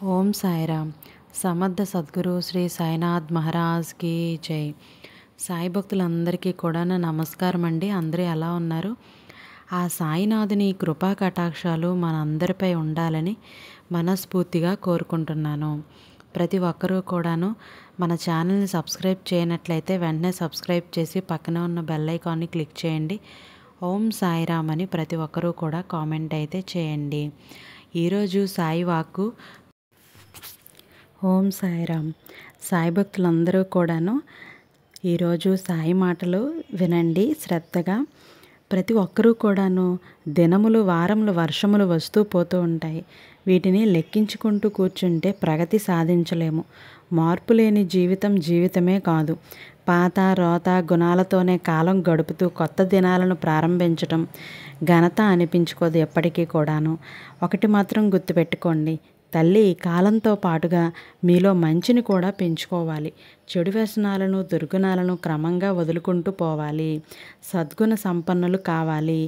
ఓం సాయిరామ్. సమర్థ సద్గురు శ్రీ సాయినాథ్ మహారాజ్కి జై. సాయి భక్తులందరికీ కూడా నా నమస్కారం అండి. అందరూ ఎలా ఉన్నారు? ఆ సాయినాథుని కృపా కటాక్షాలు మనందరిపై ఉండాలని మనస్ఫూర్తిగా కోరుకుంటున్నాను. ప్రతి ఒక్కరూ కూడాను మన ఛానల్ని సబ్స్క్రైబ్ చేయనట్లయితే వెంటనే సబ్స్క్రైబ్ చేసి పక్కన ఉన్న బెల్ ఐకాన్ని క్లిక్ చేయండి. ఓం సాయిరామ్ అని ప్రతి ఒక్కరూ కూడా కామెంట్ అయితే చేయండి. ఈరోజు సాయి వాక్కు. ఓం సాయిరామ్. సాయి భక్తులందరూ కూడాను ఈరోజు సాయి మాటలు వినండి శ్రద్ధగా. ప్రతి ఒక్కరూ కూడాను దినములు, వారములు, వర్షములు వస్తూ పోతూ ఉంటాయి. వీటిని లెక్కించుకుంటూ కూర్చుంటే ప్రగతి సాధించలేము. మార్పు లేని జీవితం జీవితమే కాదు. పాత రోత గుణాలతోనే కాలం గడుపుతూ కొత్త దినాలను ప్రారంభించటం ఘనత అనిపించుకోదు ఎప్పటికీ కూడాను. ఒకటి మాత్రం గుర్తుపెట్టుకోండి, తల్లి కాలంతో పాటుగా మీలో మంచిని కూడా పెంచుకోవాలి. చెడు వ్యసనాలను, దుర్గుణాలను క్రమంగా వదులుకుంటూ పోవాలి. సద్గుణ సంపన్నులు కావాలి.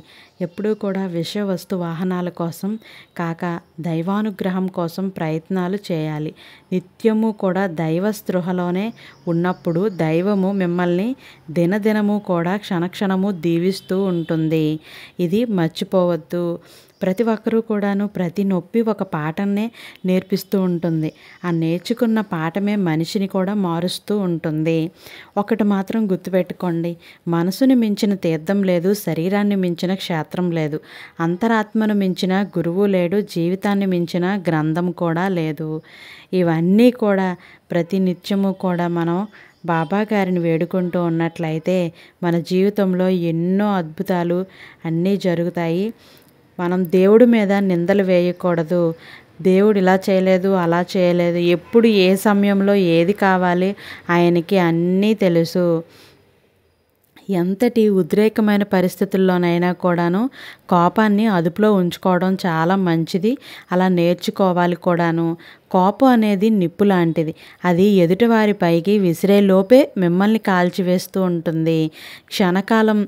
ఎప్పుడూ కూడా విషయ వస్తు వాహనాల కోసం కాక దైవానుగ్రహం కోసం ప్రయత్నాలు చేయాలి. నిత్యము కూడా దైవ స్పృహలోనే ఉన్నప్పుడు దైవము మిమ్మల్ని దినదినము కూడా క్షణక్షణము దీవిస్తూ ఉంటుంది. ఇది మర్చిపోవద్దు. ప్రతి ఒక్కరూ కూడాను ప్రతి నొప్పి ఒక పాఠాన్నే నేర్పిస్తూ ఉంటుంది. ఆ నేర్చుకున్న పాఠమే మనిషిని కూడా మారుస్తూ ఉంటుంది. ఒకటి మాత్రం గుర్తుపెట్టుకోండి, మనసుని మించిన తీర్థం లేదు, శరీరాన్ని మించిన క్షేత్రం లేదు, అంతరాత్మను మించిన గురువు లేడు, జీవితాన్ని మించిన గ్రంథం కూడా లేదు. ఇవన్నీ కూడా ప్రతి నిత్యము కూడా మనం బాబా గారిని వేడుకుంటూ ఉన్నట్లయితే మన జీవితంలో ఎన్నో అద్భుతాలు అన్నీ జరుగుతాయి. మనం దేవుడి మీద నిందలు వేయకూడదు. దేవుడు ఇలా చేయలేదు, అలా చేయలేదు. ఎప్పుడు ఏ సమయంలో ఏది కావాలి ఆయనకి అన్నీ తెలుసు. ఎంతటి ఉద్రేకమైన పరిస్థితుల్లోనైనా కూడాను కోపాన్ని అదుపులో ఉంచుకోవడం చాలా మంచిది. అలా నేర్చుకోవాలి కూడాను. కోపం అనేది నిప్పు లాంటిది. అది ఎదుటివారి పైకి విసిరేలోపే మిమ్మల్ని కాల్చివేస్తూ ఉంటుంది. క్షణకాలం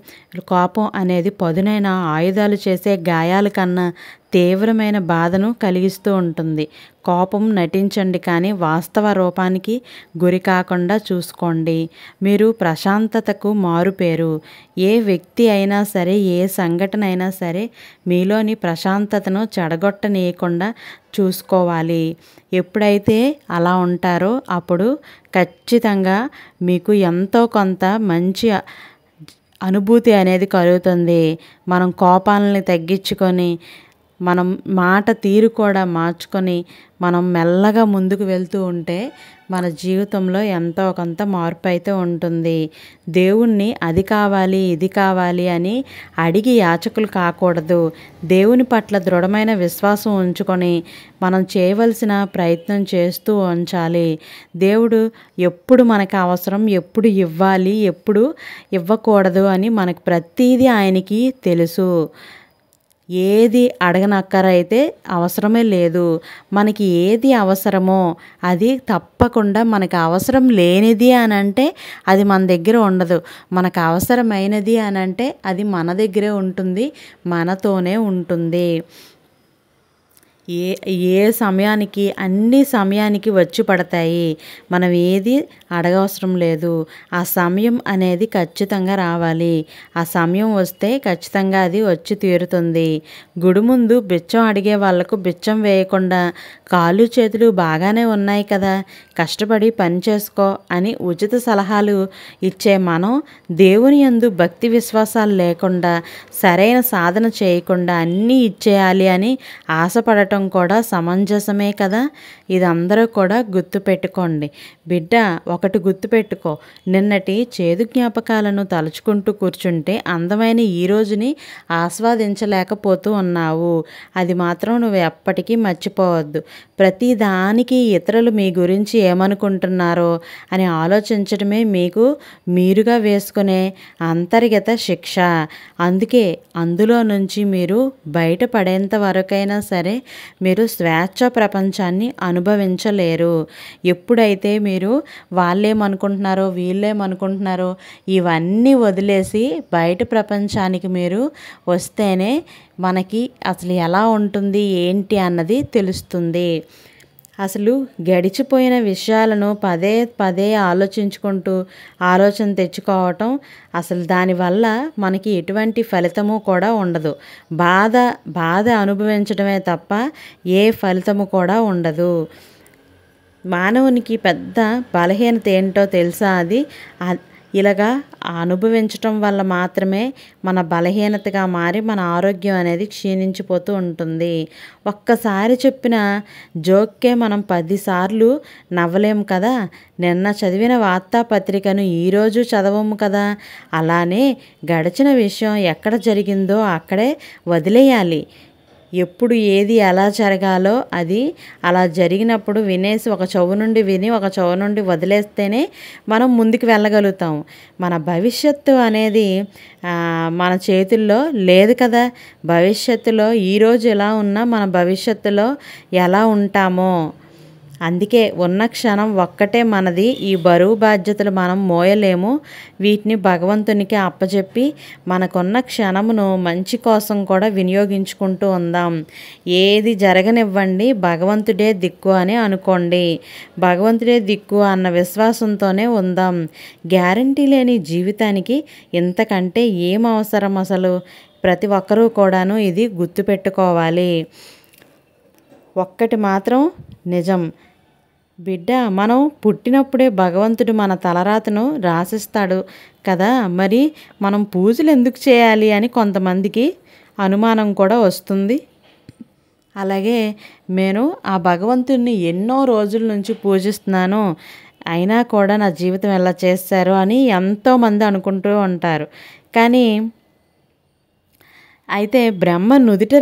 కోపం అనేది పదునైన ఆయుధాలు చేసే గాయాల కన్నా తీవ్రమైన బాధను కలిగిస్తూ ఉంటుంది. కోపం నటించండి, కానీ వాస్తవ రూపానికి గురి కాకుండా చూసుకోండి. మీరు ప్రశాంతతకు మారుపేరు. ఏ వ్యక్తి అయినా సరే, ఏ సంఘటన అయినా సరే మీలోని ప్రశాంతతను చెడగొట్టనీయకుండా చూసుకోవాలి. ఎప్పుడైతే అలా ఉంటారో అప్పుడు ఖచ్చితంగా మీకు ఎంతో కొంత మంచి అనుభూతి అనేది కలుగుతుంది. మనం కోపాలని తగ్గించుకొని మనం మాట తీరు కూడా మార్చుకొని మనం మెల్లగా ముందుకు వెళ్తూ ఉంటే మన జీవితంలో ఎంతో కొంత మార్పు అయితే ఉంటుంది. దేవుణ్ణి అది కావాలి, ఇది కావాలి అని అడిగి యాచకులు కాకూడదు. దేవుని పట్ల దృఢమైన విశ్వాసం ఉంచుకొని మనం చేయవలసిన ప్రయత్నం చేస్తూ ఉంచాలి. దేవుడు ఎప్పుడు మనకు అవసరం, ఎప్పుడు ఇవ్వాలి, ఎప్పుడు ఇవ్వకూడదు అని మనకు ప్రతీదీ ఆయనకి తెలుసు. ఏది అడగనక్కరైతే అవసరమే లేదు. మనకి ఏది అవసరమో అది తప్పకుండా, మనకు అవసరం లేనిది అని అంటే అది మన దగ్గర ఉండదు. మనకు అవసరమైనది అని అంటే అది మన దగ్గరే ఉంటుంది, మనతోనే ఉంటుంది. ఏ సమయానికి అన్ని సమయానికి వచ్చి పడతాయి. మనం ఏది అడగవసరం లేదు. ఆ సమయం అనేది ఖచ్చితంగా రావాలి. ఆ సమయం వస్తే ఖచ్చితంగా అది వచ్చి తీరుతుంది. గుడి ముందు బిచ్చం అడిగే వాళ్లకు బిచ్చం వేయకుండా కాళ్ళు చేతులు బాగానే ఉన్నాయి కదా, కష్టపడి పని చేసుకో అని ఉచిత సలహాలు ఇచ్చే మనం దేవుని యందు భక్తి విశ్వాసాలు లేకుండా సరైన సాధన చేయకుండా అన్నీ ఇచ్చేయాలి అని ఆశపడటం కూడా సమంజసమే కదా. ఇది అందరూ కూడా గుర్తుపెట్టుకోండి. బిడ్డ, ఒకటి గుర్తుపెట్టుకో, నిన్నటి చేదు జ్ఞాపకాలను తలుచుకుంటూ కూర్చుంటే అందమైన ఈ రోజుని ఆస్వాదించలేకపోతూ ఉన్నావు. అది మాత్రం నువ్వు ఎప్పటికీ మర్చిపోవద్దు. ప్రతి దానికి ఇతరులు మీ గురించి ఏమనుకుంటున్నారో అని ఆలోచించడమే మీకు మీరుగా వేసుకునే అంతర్గత శిక్ష. అందుకే అందులో నుంచి మీరు బయటపడేంత వరకైనా సరే మీరు స్వేచ్ఛ ప్రపంచాన్ని అనుభవించలేరు. ఎప్పుడైతే మీరు వాళ్ళేమనుకుంటున్నారో, వీళ్ళేమనుకుంటున్నారో ఇవన్నీ వదిలేసి బయట ప్రపంచానికి మీరు వస్తేనే మనకి అసలు ఎలా ఉంటుంది ఏంటి అన్నది తెలుస్తుంది. అసలు గడిచిపోయిన విషయాలను పదే పదే ఆలోచించుకుంటూ ఆలోచన తెచ్చుకోవటం అసలు దానివల్ల మనకి ఎటువంటి ఫలితము కూడా ఉండదు. బాధ బాధ అనుభవించడమే తప్ప ఏ ఫలితము కూడా ఉండదు. మానవునికి పెద్ద బలహీనత ఏంటో తెలుసా? అది ఇలాగా అనుభవించటం వల్ల మాత్రమే మన బలహీనతగా మారి మన ఆరోగ్యం అనేది క్షీణించిపోతూ ఉంటుంది. ఒక్కసారి చెప్పిన జోక్కే మనం 10 సార్లు నవ్వలేము కదా. నిన్న చదివిన వార్తాపత్రికను ఈరోజు చదవము కదా. అలానే గడిచిన విషయం ఎక్కడ జరిగిందో అక్కడే వదిలేయాలి. ఎప్పుడు ఏది ఎలా జరగాలో అది అలా జరిగినప్పుడు వినేసి ఒక చెవు నుండి విని ఒక చెవు నుండి వదిలేస్తేనే మనం ముందుకు వెళ్ళగలుగుతాం. మన భవిష్యత్తు అనేది మన చేతుల్లో లేదు కదా. భవిష్యత్తులో ఈరోజు ఎలా ఉన్నా మన భవిష్యత్తులో ఎలా ఉంటామో అందుకే ఉన్న క్షణం ఒక్కటే మనది. ఈ బరువు బాధ్యతలు మనం మోయలేము. వీటిని భగవంతునికి అప్పచెప్పి మనకున్న క్షణమును మంచి కోసం కూడా వినియోగించుకుంటూ ఉందాం. ఏది జరగనివ్వండి, భగవంతుడే దిక్కు అని అనుకోండి. భగవంతుడే దిక్కు అన్న విశ్వాసంతోనే ఉందాం. గ్యారంటీ లేని జీవితానికి ఇంతకంటే ఏం అవసరం అసలు? ప్రతి ఒక్కరూ కూడాను ఇది గుర్తుపెట్టుకోవాలి. ఒక్కటి మాత్రం నిజం, బిడ్డ, మనం పుట్టినప్పుడే భగవంతుడు మన తలరాతను రాసిస్తాడు కదా. మరి మనం పూజలు ఎందుకు చేయాలి అని కొంతమందికి అనుమానం కూడా వస్తుంది. అలాగే నేను ఆ భగవంతుడిని ఎన్నో రోజుల నుంచి పూజిస్తున్నాను, అయినా కూడా నా జీవితం ఎలా చేస్తారు అని ఎంతోమంది అనుకుంటూ ఉంటారు. కానీ అయితే బ్రహ్మ నుదిట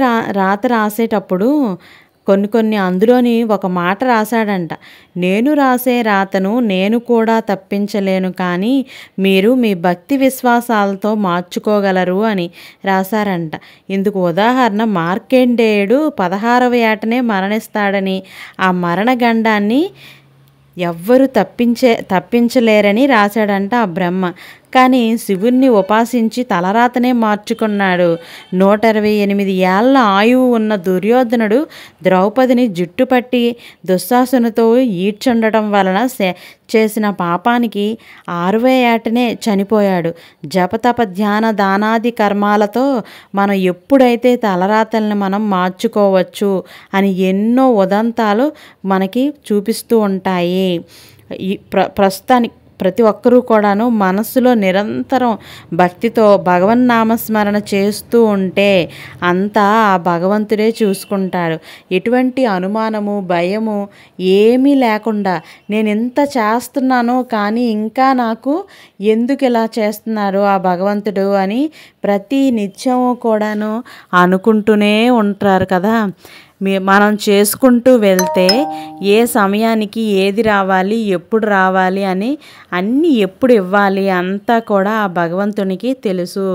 రాత రాసేటప్పుడు కొన్ని అందులోని ఒక మాట రాశాడంట. నేను రాసే రాతను నేను కూడా తప్పించలేను, కానీ మీరు మీ భక్తి విశ్వాసాలతో మార్చుకోగలరు అని రాశారంట. ఇందుకు ఉదాహరణ మార్కండేయుడు 16వ ఏటనే మరణిస్తాడని, ఆ మరణగండాన్ని ఎవ్వరు తప్పించలేరని రాశాడంట ఆ బ్రహ్మ. కానీ శివుణ్ణి ఉపాసించి తలరాతనే మార్చుకున్నాడు. 128 ఏళ్ల ఆయువు ఉన్న దుర్యోధనుడు ద్రౌపదిని జుట్టుపట్టి దుశ్శాసనతో ఈడ్చుండటం వలన చేసిన పాపానికి 6వ ఏటనే చనిపోయాడు. జపతప ధ్యాన దానాది కర్మాలతో మనం ఎప్పుడైతే తలరాతల్ని మనం మార్చుకోవచ్చు అని ఎన్నో ఉదంతాలు మనకి చూపిస్తూ ఉంటాయి. ఈ ప్రస్తుతానికి ప్రతి ఒక్కరూ కూడాను మనస్సులో నిరంతరం భక్తితో భగవన్నామస్మరణ చేస్తూ ఉంటే అంతా ఆ భగవంతుడే చూసుకుంటాడు. ఎటువంటి అనుమానము భయము ఏమీ లేకుండా నేను ఎంత చేస్తున్నానో కానీ ఇంకా నాకు ఎందుకు ఇలా చేస్తున్నారు ఆ భగవంతుడు అని ప్రతి నిత్యము కూడాను అనుకుంటూనే ఉంటారు కదా. మనం చేసుకుంటూ వెళ్తే ఏ సమయానికి ఏది రావాలి, ఎప్పుడు రావాలి అని అన్నీ ఎప్పుడు ఇవ్వాలి అంతా కూడా ఆ భగవంతునికి తెలుసు.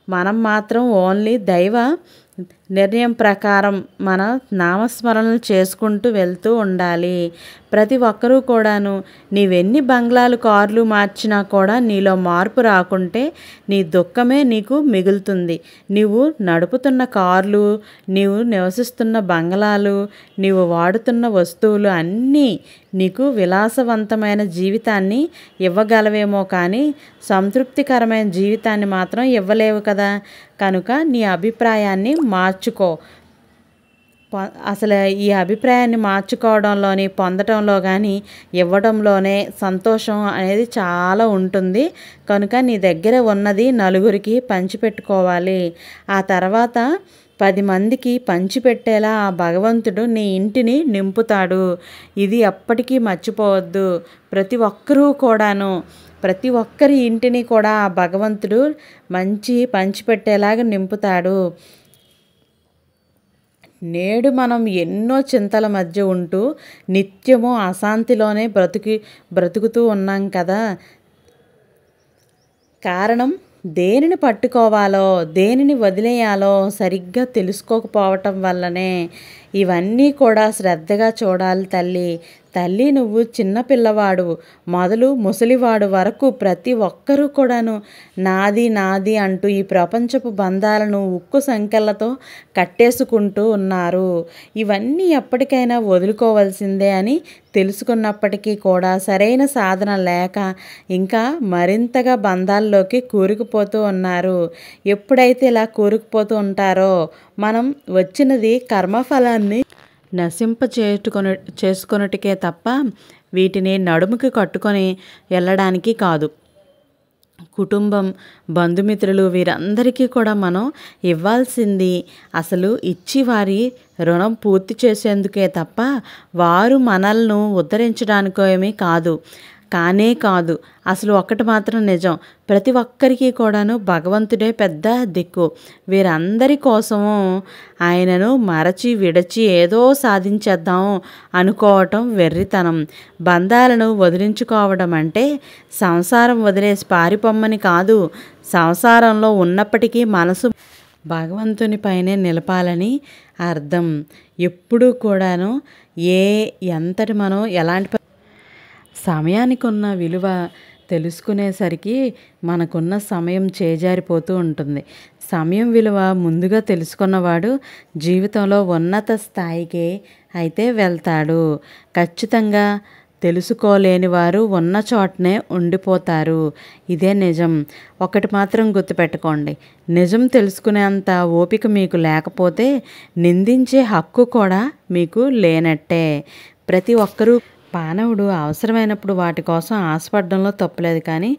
మనం మాత్రం ఓన్లీ దైవ నిర్ణయం ప్రకారం మన నామస్మరణలు చేసుకుంటూ వెళ్తూ ఉండాలి. ప్రతి ఒక్కరూ కూడాను నీవెన్ని బంగ్లాలు కార్లు మార్చినా కూడా నీలో మార్పు రాకుంటే నీ దుఃఖమే నీకు మిగులుతుంది. నీవు నడుపుతున్న కార్లు, నీవు నివసిస్తున్న బంగ్లాలు, నీవు వాడుతున్న వస్తువులు అన్నీ నీకు విలాసవంతమైన జీవితాన్ని ఇవ్వగలవేమో కానీ సంతృప్తికరమైన జీవితాన్ని మాత్రం ఇవ్వలేవు కదా. కనుక నీ అభిప్రాయాన్ని మార్చుకో. అసలు ఈ అభిప్రాయాన్ని మార్చుకోవడంలోని పొందటంలో కానీ ఇవ్వడంలోనే సంతోషం అనేది చాలా ఉంటుంది. కనుక నీ దగ్గర ఉన్నది నలుగురికి పంచిపెట్టుకోవాలి. ఆ తర్వాత 10 మందికి పంచిపెట్టేలా ఆ భగవంతుడు నీ ఇంటిని నింపుతాడు. ఇది ఎప్పటికీ మర్చిపోవద్దు. ప్రతి ఒక్కరూ కూడాను ప్రతి ఒక్కరి ఇంటిని కూడా ఆ భగవంతుడు మంచి పంచిపెట్టేలాగా నింపుతాడు. నేడు మనం ఎన్నో చింతల మధ్య ఉంటూ నిత్యము అశాంతిలోనే బ్రతుకుతూ ఉన్నాం కదా. కారణం దేనిని పట్టుకోవాలో దేనిని వదిలేయాలో సరిగ్గా తెలుసుకోకపోవటం వల్లనే. ఇవన్నీ కూడా శ్రద్ధగా చూడాలి తల్లి. తల్లి నువ్వు చిన్న పిల్లవాడు మొదలు ముసలివాడు వరకు ప్రతి ఒక్కరూ కూడాను నాది నాది అంటూ ఈ ప్రపంచపు బంధాలను ఉక్కు సంకెళ్లతో కట్టేసుకుంటూ ఉన్నారు. ఇవన్నీ ఎప్పటికైనా వదులుకోవాల్సిందే అని తెలుసుకున్నప్పటికీ కూడా సరైన సాధన లేక ఇంకా మరింతగా బంధాల్లోకి కూరుకుపోతూ ఉన్నారు. ఎప్పుడైతే ఇలా కూరుకుపోతూ ఉంటారో మనం వచ్చినది కర్మఫలాన్ని చేసుకొనుటకే తప్ప వీటిని నడుముకి కట్టుకొని వెళ్ళడానికి కాదు. కుటుంబం, బంధుమిత్రులు వీరందరికీ కూడా మనం ఇవ్వాల్సింది అసలు ఇచ్చి వారి రుణం పూర్తి చేసేందుకే తప్ప వారు మనల్ని ఉద్ధరించడానికేమీ కాదు. కానే కాదు. అసలు ఒక్కటి మాత్రం నిజం, ప్రతి ఒక్కరికి కూడాను భగవంతుడే పెద్ద దిక్కు. వీరందరి కోసము ఆయనను మరచి విడచి ఏదో సాధించేద్దాం అనుకోవటం వెర్రితనం. బంధాలను వదిలించుకోవడం అంటే సంసారం వదిలేసి పారిపోమ్మని కాదు. సంసారంలో ఉన్నప్పటికీ మనసు భగవంతుని పైనే నిలపాలని అర్థం. ఎప్పుడూ కూడాను ఎంతటి మనం ఎలాంటి సమయానికి ఉన్న విలువ తెలుసుకునేసరికి మనకున్న సమయం చేజారిపోతూ ఉంటుంది. సమయం విలువ ముందుగా తెలుసుకున్నవాడు జీవితంలో ఉన్నత స్థాయికి అయితే వెళ్తాడు. ఖచ్చితంగా తెలుసుకోలేని వారు ఉన్న చోటనే ఉండిపోతారు. ఇదే నిజం. ఒకటి మాత్రం గుర్తుపెట్టుకోండి, నిజం తెలుసుకునేంత ఓపిక మీకు లేకపోతే నిందించే హక్కు కూడా మీకు లేనట్టే. ప్రతి ఒక్కరూ మానవుడు అవసరమైనప్పుడు వాటి కోసం ఆశపడడంలో తప్పులేదు, కానీ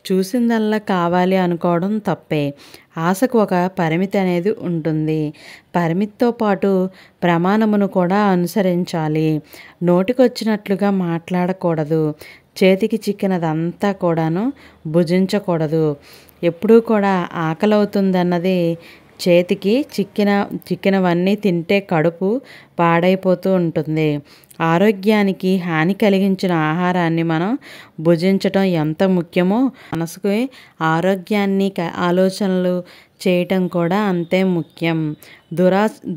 చూసిందల్లా కావాలి అనుకోవడం తప్పే. ఆశకు ఒక పరిమితి అనేది ఉంటుంది. పరిమితితో పాటు ప్రమాణమును కూడా అనుసరించాలి. నోటికొచ్చినట్లుగా మాట్లాడకూడదు. చేతికి చిక్కినదంతా కూడాను భుజించకూడదు. ఎప్పుడూ కూడా ఆకలవుతుందన్నది చేతికి చిక్కినవన్నీ తింటే కడుపు పాడైపోతూ ఉంటుంది. ఆరోగ్యానికి హాని కలిగించిన ఆహారాన్ని మనం భుజించటం ఎంత ముఖ్యమో మనసుకు ఆరోగ్యాన్ని ఆలోచనలు చేయటం కూడా అంతే ముఖ్యం.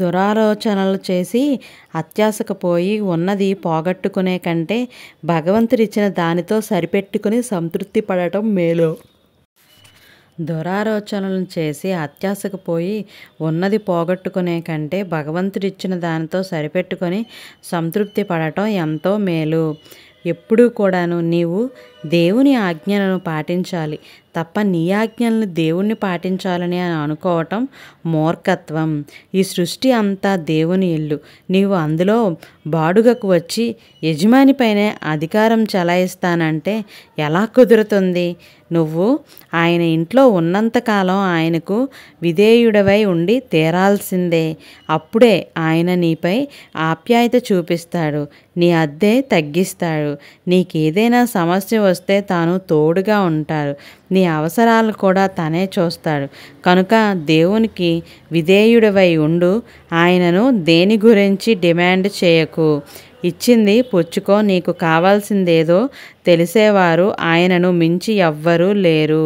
దురాలోచనలు చేసి అత్యాశకు పోయి ఉన్నది పోగొట్టుకునే కంటే భగవంతుడిచ్చిన దానితో సరిపెట్టుకుని సంతృప్తి పడటం మేలు. దురాలోచనలను చేసి అత్యాశకు పోయి ఉన్నది పోగొట్టుకునే కంటే భగవంతుడిచ్చిన దానితో సరిపెట్టుకొని సంతృప్తి పడటం ఎంతో మేలు. ఎప్పుడూ కూడాను నీవు దేవుని ఆజ్ఞలను పాటించాలి తప్ప నీ ఆజ్ఞలను దేవుణ్ణి పాటించాలని అనుకోవటం మూర్ఖత్వం. ఈ సృష్టి అంతా దేవుని ఇల్లు. నీవు అందులో బాడుగకు వచ్చి యజమానిపైనే అధికారం చెలాయిస్తానంటే ఎలా కుదురుతుంది? నువ్వు ఆయన ఇంట్లో ఉన్నంతకాలం ఆయనకు విధేయుడవై ఉండి తీరాల్సిందే. అప్పుడే ఆయన నీపై ఆప్యాయత చూపిస్తాడు, నీ అద్దె తగ్గిస్తాడు. నీకేదైనా సమస్య వస్తే తాను తోడుగా ఉంటాడు. నీ అవసరాలు కూడా తనే చూస్తాడు. కనుక దేవునికి విధేయుడవై ఉండు. ఆయనను దేని గురించి డిమాండ్ చేయకు. ఇచ్చింది పుచ్చుకో. నీకు కావాల్సిందేదో తెలిసేవారు ఆయనను మించి ఎవ్వరూ లేరు.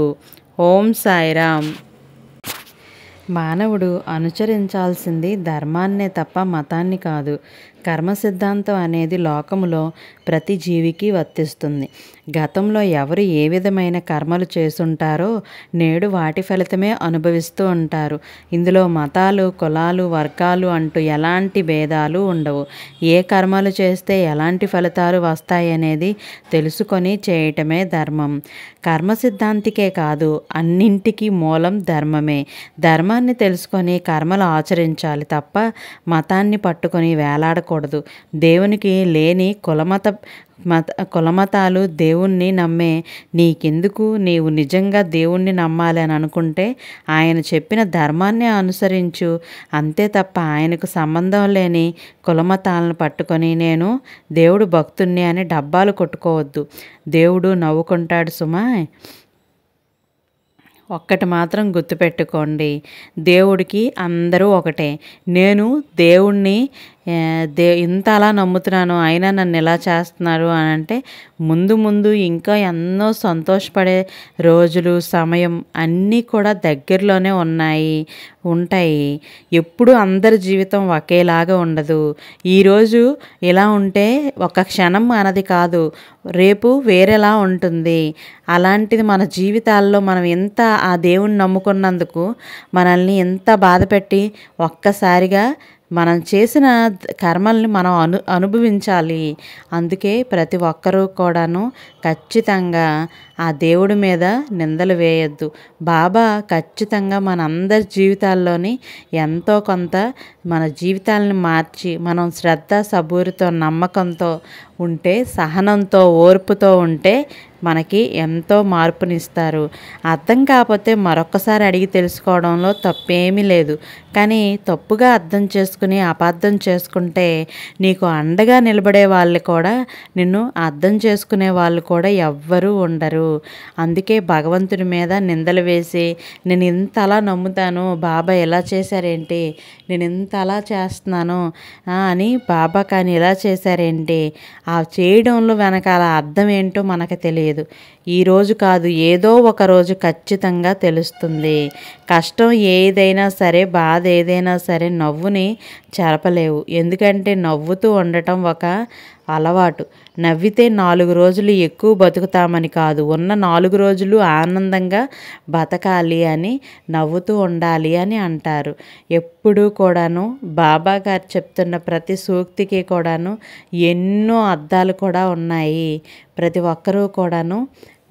ఓం సాయిరామ్. మానవుడు అనుసరించాల్సింది ధర్మాన్నే తప్ప మతాన్ని కాదు. కర్మ సిద్ధాంతం అనేది లోకములో ప్రతి జీవికి వర్తిస్తుంది. గతంలో ఎవరు ఏ విధమైన కర్మలు చేసుంటారో నేడు వాటి ఫలితమే అనుభవిస్తూ ఉంటారు. ఇందులో మతాలు, కులాలు, వర్గాలు అంటూ ఎలాంటి భేదాలు ఉండవు. ఏ కర్మలు చేస్తే ఎలాంటి ఫలితాలు వస్తాయనేది తెలుసుకొని చేయటమే ధర్మం. కర్మ సిద్ధాంతికే కాదు, అన్నింటికీ మూలం ధర్మమే. ధర్మాన్ని తెలుసుకొని కర్మలు ఆచరించాలి తప్ప మతాన్ని పట్టుకొని వేలాడకూడదు. దేవునికి లేని కులమతాలు దేవుణ్ణి నమ్మే నీకెందుకు? నీవు నిజంగా దేవుణ్ణి నమ్మాలి అని అనుకుంటే ఆయన చెప్పిన ధర్మాన్ని అనుసరించు. అంతే తప్ప ఆయనకు సంబంధం లేని కులమతాలను పట్టుకొని నేను దేవుడు భక్తుణ్ణి అని డబ్బాలు కొట్టుకోవద్దు. దేవుడు నవ్వుకుంటాడు సుమా. ఒక్కటి మాత్రం గుర్తుపెట్టుకోండి, దేవుడికి అందరూ ఒకటే. నేను దేవుణ్ణి ఇంత అలా నమ్ముతున్నాను అయినా నన్ను ఇలా చేస్తున్నారు అని అంటే ముందు ముందు ఇంకా ఎన్నో సంతోషపడే రోజులు సమయం అన్నీ కూడా దగ్గరలోనే ఉంటాయి. ఎప్పుడు అందరి జీవితం ఒకేలాగా ఉండదు. ఈరోజు ఇలా ఉంటే ఒక క్షణం మనది కాదు, రేపు వేరేలా ఉంటుంది. అలాంటిది మన జీవితాల్లో మనం ఎంత ఆ దేవుణ్ణి నమ్ముకున్నందుకు మనల్ని ఎంత బాధపెట్టి ఒక్కసారిగా మనం చేసిన కర్మల్ని మనం అనుభవించాలి. అందుకే ప్రతి ఒక్కరూ కూడాను ఖచ్చితంగా ఆ దేవుడి మీద నిందలు వేయొద్దు. బాబా ఖచ్చితంగా మనందరి జీవితాల్లోని ఎంతో కొంత మన జీవితాలను మార్చి మనం శ్రద్ధ సబూరితో నమ్మకంతో ఉంటే, సహనంతో ఓర్పుతో ఉంటే మనకి ఎంతో మార్పునిస్తారు. అర్థం కాకపోతే మరొక్కసారి అడిగి తెలుసుకోవడంలో తప్పేమీ లేదు. కానీ తప్పుగా అర్థం చేసుకుని అపార్థం చేసుకుంటే నీకు అండగా నిలబడే వాళ్ళు కూడా, నిన్ను అర్థం చేసుకునే వాళ్ళు కూడా ఎవ్వరూ ఉండరు. అందుకే భగవంతుడి మీద నిందలు వేసి నేను ఇంత అలా నమ్ముతాను, బాబా ఎలా చేశారేంటి, నేను ఇంత అలా చేస్తున్నాను అని బాబా కానీ ఇలా చేశారేంటి, ఆ చేయడంలో వెనకాల అర్థం ఏంటో మనకు తెలియదు. ఈరోజు కాదు, ఏదో ఒక రోజు ఖచ్చితంగా తెలుస్తుంది. కష్టం ఏదైనా సరే, బాధ ఏదైనా సరే నవ్వుని చెరపలేవు. ఎందుకంటే నవ్వుతూ ఉండటం ఒక అలవాటు. నవ్వితే 4 రోజులు ఎక్కువ బతుకుతామని కాదు, ఉన్న 4 రోజులు ఆనందంగా బతకాలి అని, నవ్వుతూ ఉండాలి అని అంటారు. ఎప్పుడూ కూడాను బాబా గారు చెప్తున్న ప్రతి సూక్తికి కూడాను ఎన్నో అర్థాలు కూడా ఉన్నాయి. ప్రతి ఒక్కరూ కూడాను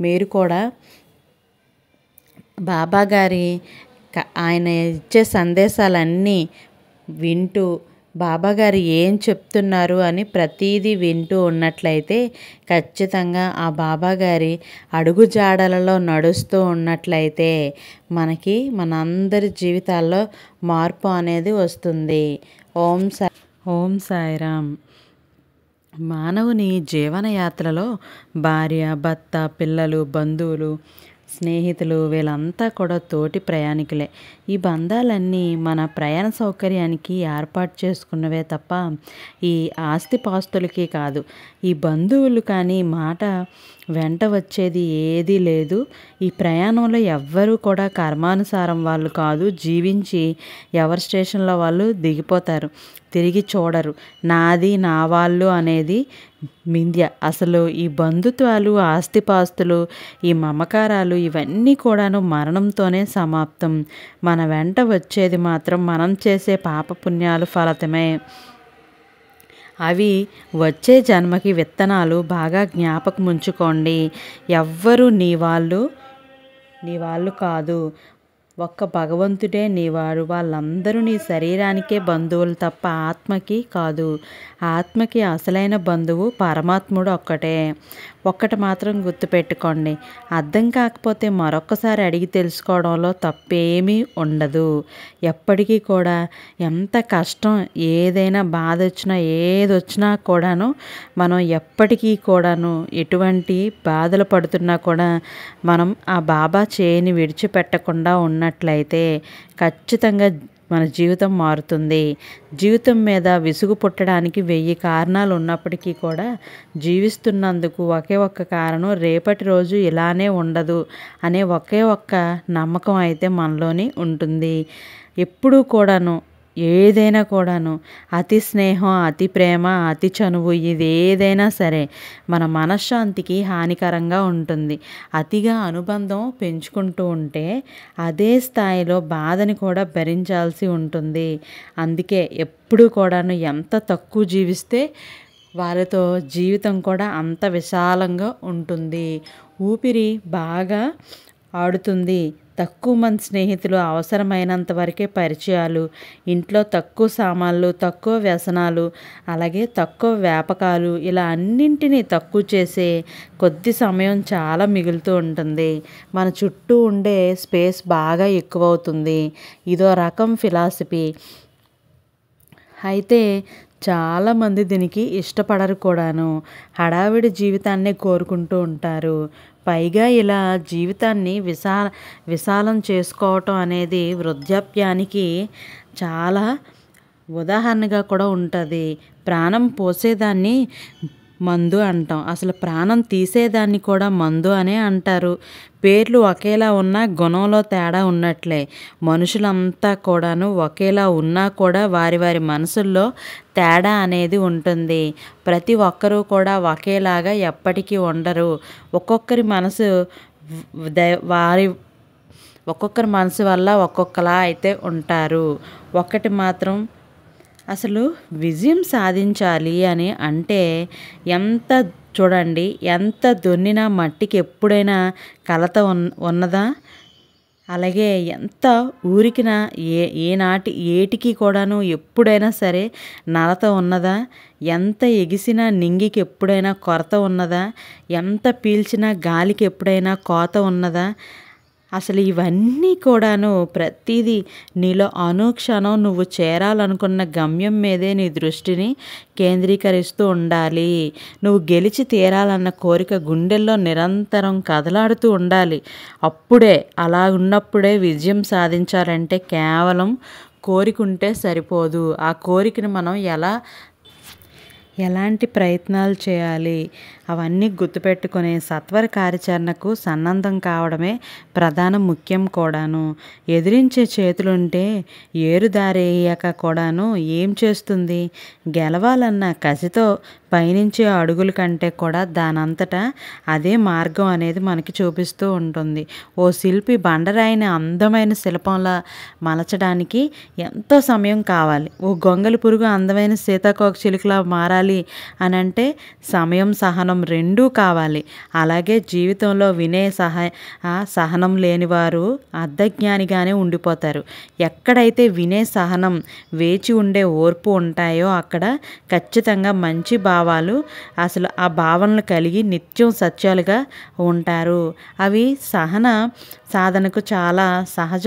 మీరు కూడా బాబా గారి ఆయన ఇచ్చే సందేశాలన్నీ వింటూ బాబాగారు ఏం చెప్తున్నారు అని ప్రతీదీ వింటూ ఉన్నట్లయితే ఖచ్చితంగా ఆ బాబాగారి అడుగుజాడలలో నడుస్తూ ఉన్నట్లయితే మనకి మనందరి జీవితాల్లో మార్పు అనేది వస్తుంది. ఓం సాయిరామ్. మానవుని జీవనయాత్రలో భార్య, భర్త, పిల్లలు, బంధువులు, స్నేహితులు వీళ్ళంతా కూడా తోటి ప్రయాణికులే. ఈ బంధాలన్నీ మన ప్రయాణ సౌకర్యానికి ఏర్పాటు చేసుకున్నవే తప్ప ఈ ఆస్తిపాస్తులకి కాదు. ఈ బంధువులు కానీ మాట వెంట వచ్చేది ఏదీ లేదు. ఈ ప్రయాణంలో ఎవ్వరూ కూడా కర్మానుసారం వాళ్ళు కాదు. జీవించి ఎవరి స్టేషన్లో వాళ్ళు దిగిపోతారు, తిరిగి చూడరు. నాది నా వాళ్ళు అనేది మిథ్య. అసలు ఈ బంధుత్వాలు, ఆస్తిపాస్తులు, ఈ మమకారాలు ఇవన్నీ కూడాను మరణంతోనే సమాప్తం. మన వెంట వచ్చేది మాత్రం మనం చేసే పాపపుణ్యాలు ఫలితమే. అవి వచ్చే జన్మకి విత్తనాలు. బాగా జ్ఞాపకం ఉంచుకోండి. ఎవ్వరూ నీ వాళ్ళు కాదు. ఒక్క భగవంతుడే నీవాడు. వాళ్ళందరూ నీ శరీరానికే బంధువులు తప్ప ఆత్మకి కాదు. ఆత్మకి అసలైన బంధువు పరమాత్ముడు ఒక్కటి మాత్రం గుర్తుపెట్టుకోండి. అర్థం కాకపోతే మరొక్కసారి అడిగి తెలుసుకోవడంలో తప్పేమీ ఉండదు. ఎప్పటికీ కూడా ఎంత కష్టం, ఏదైనా బాధ వచ్చినా, ఏదొచ్చినా కూడాను మనం ఎప్పటికీ కూడాను ఎటువంటి బాధలు పడుతున్నా కూడా మనం ఆ బాబా చేయిని విడిచిపెట్టకుండా ఉన్నట్లయితే ఖచ్చితంగా మన జీవితం మారుతుంది. జీవితం మీద విసుగు పుట్టడానికి 1000 కారణాలు ఉన్నప్పటికీ కూడా జీవిస్తున్నందుకు ఒకే ఒక్క కారణం, రేపటి రోజు ఇలానే ఉండదు అనే ఒకే ఒక్క నమ్మకం అయితే మనలోని ఉంటుంది. ఎప్పుడూ కూడాను ఏదైనా కూడాను అతి స్నేహం, అతి ప్రేమ, అతి చనువు ఇది ఏదైనా సరే మన మనశ్శాంతికి హానికరంగా ఉంటుంది. అతిగా అనుబంధం పెంచుకుంటూ ఉంటే అదే స్థాయిలో బాధని కూడా భరించాల్సి ఉంటుంది. అందుకే ఎప్పుడూ కూడాను ఎంత తక్కువ జీవిస్తే వారితో జీవితం కూడా అంత విశాలంగా ఉంటుంది. ఊపిరి బాగా ఆడుతుంది. తక్కువ మంది స్నేహితులు, అవసరమైనంత వరకే పరిచయాలు, ఇంట్లో తక్కువ సామాన్లు, తక్కువ వ్యసనాలు, అలాగే తక్కువ వ్యాపకాలు, ఇలా అన్నింటినీ తక్కువ చేసే కొద్ది సమయం చాలా మిగులుతూ ఉంటుంది. మన చుట్టూ ఉండే స్పేస్ బాగా ఎక్కువవుతుంది. ఇదో రకం ఫిలాసఫీ. అయితే చాలామంది దీనికి ఇష్టపడరు కూడాను. హడావిడి జీవితాన్నే కోరుకుంటూ ఉంటారు. పైగా ఇలా జీవితాన్ని విశాలం చేసుకోవటం అనేది వృద్ధాప్యానికి చాలా ఉదాహరణగా కూడా ఉంటుంది. ప్రాణం పోసేదాన్ని మందు అంటాం. అసలు ప్రాణం తీసేదాన్ని కూడా మందు అనే అంటారు. పేర్లు ఒకేలా ఉన్నా గుణంలో తేడా ఉన్నట్లే. మనుషులంతా కూడాను ఒకేలా ఉన్నా కూడా వారి వారి మనసుల్లో తేడా అనేది ఉంటుంది. ప్రతి ఒక్కరూ కూడా ఒకేలాగా ఎప్పటికీ ఉండరు. ఒక్కొక్కరి మనసు వారి ఒక్కొక్కరి మనసు వల్ల ఒక్కొక్కలా అయితే ఉంటారు. ఒకటి మాత్రం అసలు విజయం సాధించాలి అని అంటే చూడండి, ఎంత దున్నినా మట్టికి ఎప్పుడైనా కలత ఉన్నదా? అలాగే ఎంత ఊరికిన ఏనాటి ఏటికి కూడాను ఎప్పుడైనా సరే నలత ఉన్నదా? ఎంత ఎగిసినా నింగికి ఎప్పుడైనా కొరత ఉన్నదా? ఎంత పీల్చినా గాలికి ఎప్పుడైనా కోత ఉన్నదా? అసలు ఇవన్నీ కూడాను ప్రతిదీ నీలో అనుక్షణం నువ్వు చేరాలనుకున్న గమ్యం మీదే నీ దృష్టిని కేంద్రీకరిస్తూ ఉండాలి. నువ్వు గెలిచి తీరాలన్న కోరిక గుండెల్లో నిరంతరం కదలాడుతూ ఉండాలి. అప్పుడే అలా ఉన్నప్పుడే విజయం సాధించాలంటే కేవలం కోరికుంటే సరిపోదు. ఆ కోరికను మనం ఎలాంటి ప్రయత్నాలు చేయాలి అవన్నీ గుర్తుపెట్టుకుని సత్వర కార్యాచరణకు సన్నద్ధం కావడమే ప్రధాన ముఖ్యం కూడాను. ఎదిరించే చేతులుంటే ఏరుదారేయక కూడాను ఏం చేస్తుంది? గెలవాలన్న కసితో పయనించే అడుగుల కంటే కూడా దానంతటా అదే మార్గం అనేది మనకి చూపిస్తూ ఉంటుంది. ఓ శిల్పి బండరాయిని అందమైన శిల్పంలా మలచడానికి ఎంతో సమయం కావాలి. ఓ గొంగలి పురుగు అందమైన సీతాకోక చిలుకలా మారాలి అని అంటే సమయం, సహనం రెండూ కావాలి. అలాగే జీవితంలో సహనం లేనివారు అర్ధజ్ఞానిగానే ఉండిపోతారు. ఎక్కడైతే సహనం, వేచి ఉండే ఓర్పు ఉంటాయో అక్కడ ఖచ్చితంగా మంచి భావాలు, అసలు ఆ భావనలు కలిగి నిత్యం సత్యాలుగా ఉంటారు. అవి సాధనకు చాలా సహజ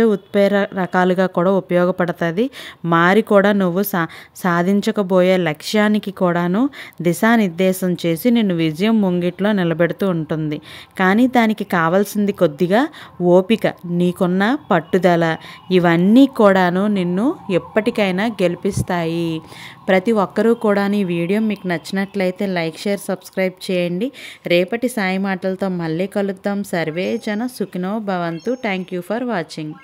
రకాలుగా కూడా ఉపయోగపడుతుంది. మారి కూడా నువ్వు సాధించకపోయే లక్ష్యానికి కూడాను దిశానిర్దేశం చేసి నిన్ను విజయం ముంగిట్లో నిలబెడుతూ ఉంటుంది. కానీ దానికి కావాల్సింది కొద్దిగా ఓపిక, నీకున్న పట్టుదల. ఇవన్నీ కూడాను నిన్ను ఎప్పటికైనా గెలిపిస్తాయి. ప్రతి ఒక్కరూ కూడా ఈ వీడియో మీకు నచ్చినట్లయితే లైక్, షేర్, సబ్స్క్రైబ్ చేయండి. రేపటి సాయి మాటలతో మళ్ళీ కలుద్దాం. సర్వే జన సుఖినో భవంతు. Thank you for watching.